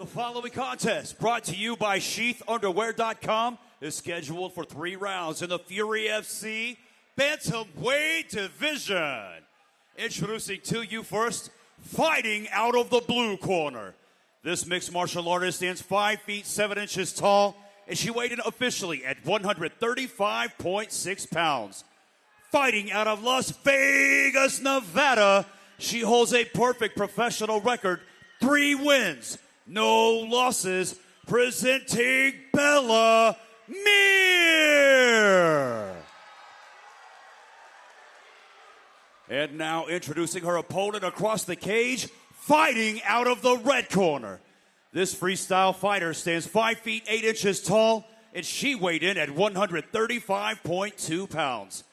The following contest, brought to you by SheathUnderwear.com, is scheduled for 3 rounds in the Fury FC Bantamweight Division. Introducing to you first, fighting out of the blue corner. This mixed martial artist stands 5 feet 7 inches tall, and she weighed in officially at 135.6 pounds. Fighting out of Las Vegas, Nevada, she holds a perfect professional record, 3 wins, no losses, presenting Bella Mir. And now introducing her opponent across the cage, fighting out of the red corner. This freestyle fighter stands 5 feet 8 inches tall, and she weighed in at 135.2 pounds.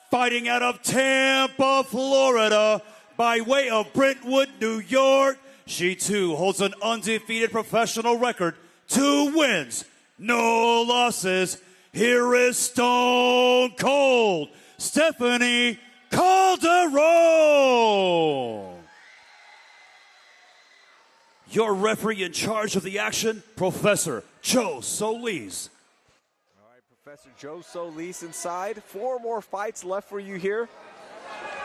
Fighting out of Tampa, Florida, by way of Brentwood, New York, she too holds an undefeated professional record, 2 wins, no losses. Here is Stone Cold Stephanie Calderon. Your referee in charge of the action, Professor Joe Solis. All right, Professor Joe Solis inside. 4 more fights left for you here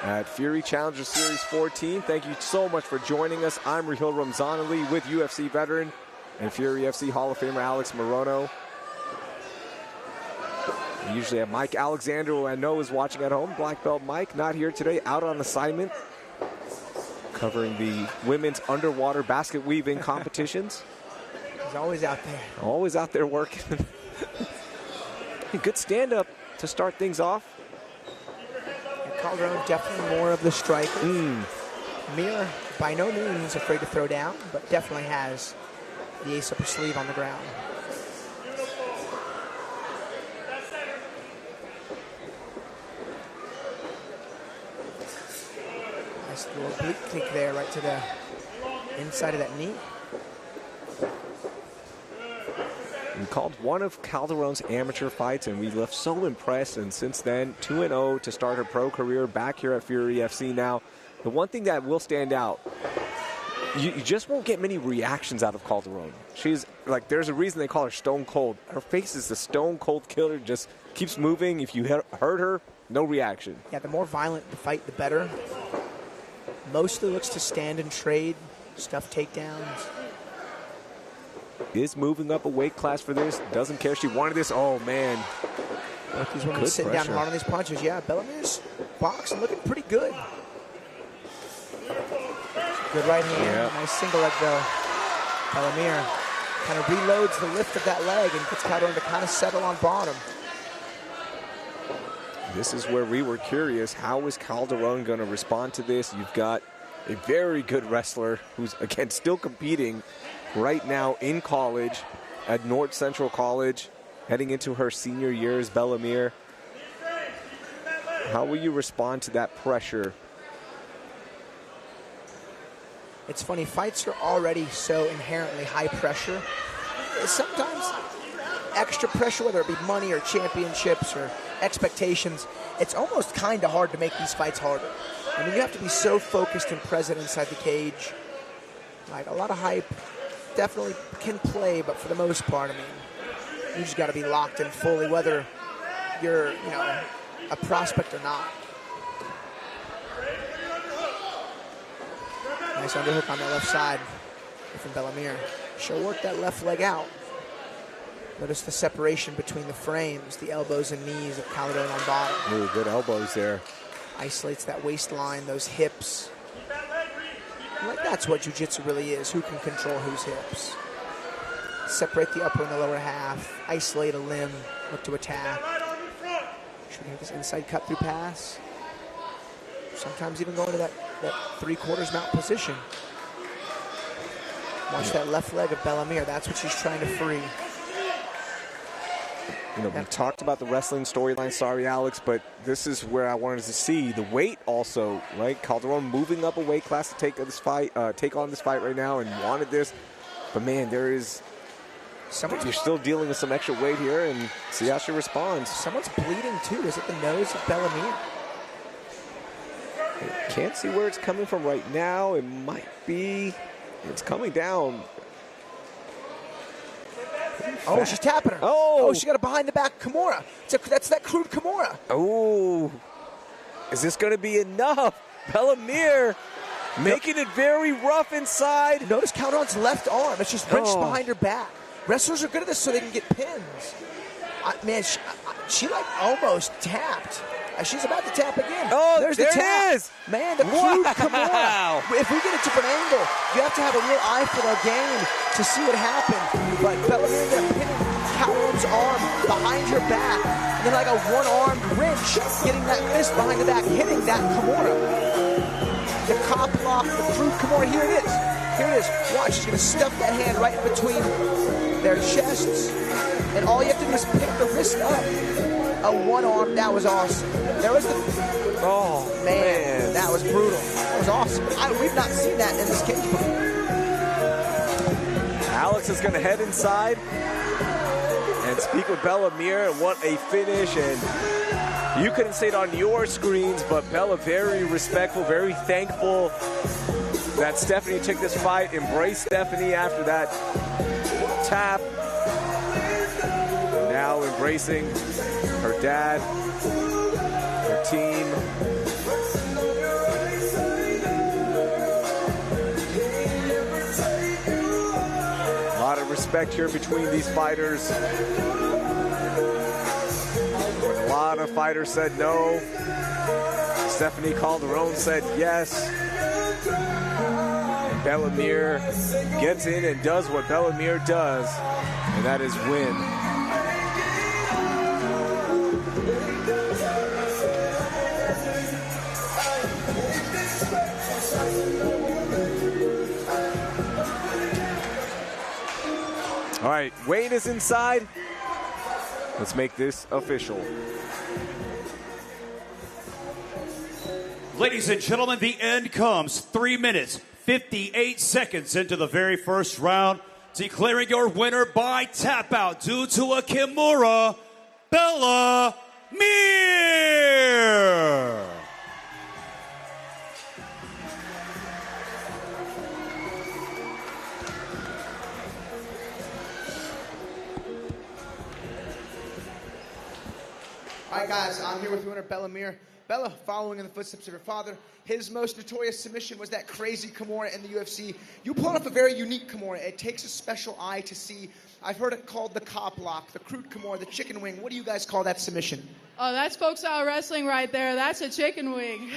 at Fury Challenger Series 14. Thank you so much for joining us. I'm Rahil Ramzanali with UFC veteran and Fury FC Hall of Famer Alex Morono. We usually have Mike Alexander, who I know is watching at home. Black belt Mike, not here today, out on assignment, covering the women's underwater basket weaving competitions. He's always out there. Always out there working. Good stand-up to start things off. Calderon definitely more of the striker. Mir, by no means afraid to throw down, but definitely has the ace up her sleeve on the ground. Nice little oblique kick there, right to the inside of that knee. We called one of Calderon's amateur fights, and we left so impressed. And since then, 2-0 to start her pro career back here at Fury FC. Now, the one thing that will stand out, you just won't get many reactions out of Calderon. She's like, there's a reason they call her Stone Cold. Her face is the Stone Cold killer, just keeps moving. If you hurt her, no reaction. Yeah, the more violent the fight, the better. Mostly looks to stand and trade, stuff takedowns. Is moving up a weight class for this. Doesn't care. She wanted this. Oh, man. Look, these women sitting down hard on these punches. Yeah, Bellamir's boxing looking pretty good. Good right hand. Yeah. Nice single leg, though. Bellamir kind of reloads the lift of that leg and gets Calderon to kind of settle on bottom. This is where we were curious. How is Calderon going to respond to this? You've got a very good wrestler who's, again, still competing right now in college at North Central College, heading into her senior years, Bella Mir. How will you respond to that pressure? It's funny, fights are already so inherently high pressure. Sometimes extra pressure, whether it be money or championships or expectations, it's almost kind of hard to make these fights harder. I mean, you have to be so focused and present inside the cage. Like, a lot of hype definitely can play, but for the most part, I mean, you just got to be locked in fully, whether you're, you know, a prospect or not. Nice underhook on the left side from Bellamir. She'll work that left leg out. Notice the separation between the frames, the elbows and knees of Calderon on bottom. Ooh, good elbows there. Isolates that waistline, those hips. Like, that's what jiu-jitsu really is. Who can control whose hips? Separate the upper and the lower half. Isolate a limb. Look to attack. Should we have this inside cut through pass? Sometimes even going to that 3/4 mount position. Watch that left leg of Bellamir. That's what she's trying to free. You know, we talked about the wrestling storyline, sorry, Alex, but this is where I wanted to see the weight also, right? Calderon moving up a weight class to take on this fight right now, and wanted this. But man, there is you're still dealing with some extra weight here, and see how she responds. Someone's bleeding too. Is it the nose of Bellamir? Can't see where it's coming from right now. It might be. It's coming down. Oh, she's tapping her. Oh, she got a behind-the-back Kimura. That's that crude Kimura. Oh, is this going to be enough? Bellamere making it very rough inside. Notice Calderon's left arm. It's just wrenched behind her back. Wrestlers are good at this so they can get pins. Man, she like almost tapped. She's about to tap again. Oh, there's there the tap. it is. Man, the crude Kimura. If we get a different angle, you have to have a real eye for the game to see what happened. But Bellamere hitting Calderon's arm behind her back, and then like a one-armed wrench, getting that fist behind the back, hitting that Kimura. The cop lock, the crude Kimura. Here it is. Here it is. Watch, she's going to stuff that hand right in between their chests, and all you have to do is pick the wrist up. A one-arm, that was awesome. There was the... Oh, man, that was brutal. That was awesome. We've not seen that in this cage before. Alex is going to head inside and speak with Bellamere, and what a finish. And you couldn't see it on your screens, but Bella very respectful, very thankful that Stephanie took this fight, embraced Stephanie after that tap. And now embracing her dad, her team. A lot of respect here between these fighters. When a lot of fighters said no, Stephanie Calderon said yes. And Bellamere gets in and does what Bellamere does, and that is win. All right, Wayne is inside. Let's make this official. Ladies and gentlemen, the end comes 3 minutes, 58 seconds into the very first round. Declaring your winner by tap out due to a Kimura, Bellamere. All right, guys, I'm here with winner Bellamere. Bella, following in the footsteps of her father, his most notorious submission was that crazy Kimura in the UFC. You pulled off a very unique Kimura. It takes a special eye to see. I've heard it called the cop lock, the crude Kimura, the chicken wing. What do you guys call that submission? Oh, that's folk-style wrestling right there. That's a chicken wing.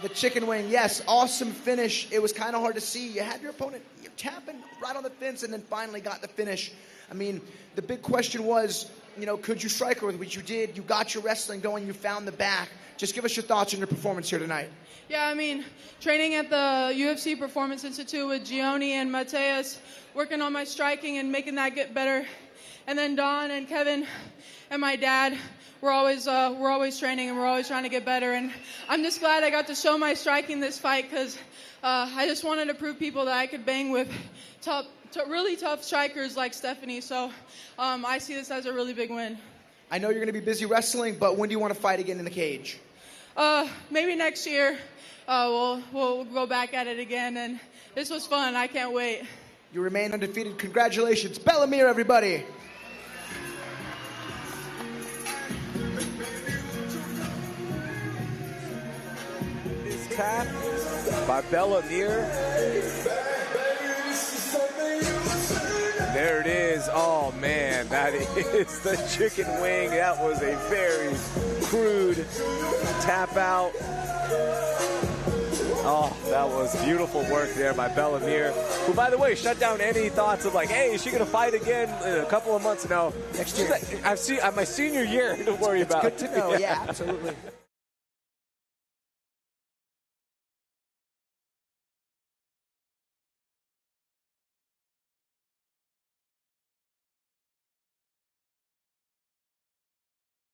The chicken wing, yes, awesome finish. It was kind of hard to see. You had your opponent tapping right on the fence and then finally got the finish. I mean, the big question was, you know, could you strike her with what you did? You got your wrestling going. You found the back. Just give us your thoughts on your performance here tonight. Yeah, I mean, training at the UFC Performance Institute with Gioni and Mateus, working on my striking and making that get better. And then Don and Kevin and my dad, we're always training and we're always trying to get better. And I'm just glad I got to show my striking this fight because I just wanted to prove people that I could bang with really tough strikers like Stephanie. So I see this as a really big win. I know you're going to be busy wrestling, but when do you want to fight again in the cage? Maybe next year. We'll go back at it again, and this was fun. I can't wait. You remain undefeated. Congratulations. Bellamere, everybody. This tap by Bellamere. There it is. Oh, man, that is the chicken wing. That was a very crude tap out. Oh, that was beautiful work there by Bellamere, who, by the way, shut down any thoughts of like, hey, is she going to fight again in a couple of months? No. Next year. I've seen my senior year to worry about. Good to know. Yeah, absolutely.